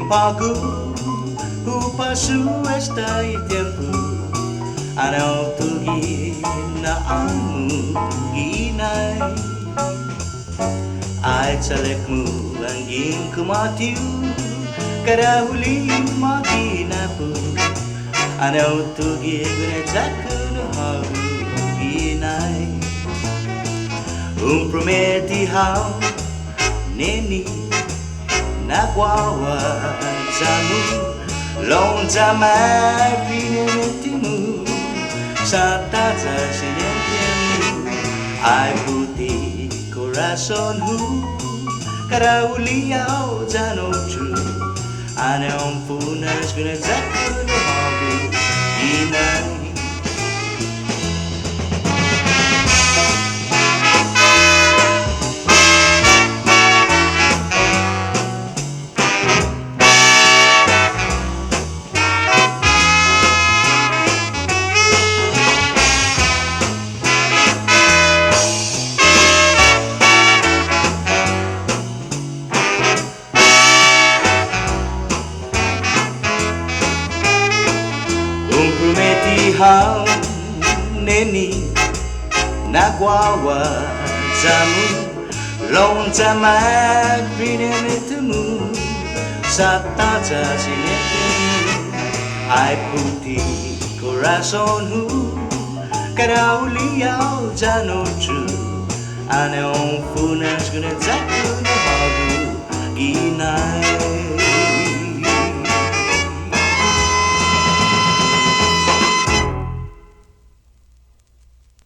pagu upasu este tempo anau tugi na amu Inai ai calekmu angging kumatiu karahuli maginapu anau tugi guna jakun haru Inai prometi hau neni nagwawa jamu lonja mai pinetimu sataja sinientimu ai putih coraçonmu karauliau janoju ane ompunas guna zakun habu Inai hau neni nagwawa jamu lonja mai pinetimu sataja sinientimu ai putih coraçonmu karauliau janoju ane ompunas guna zakun habu Inai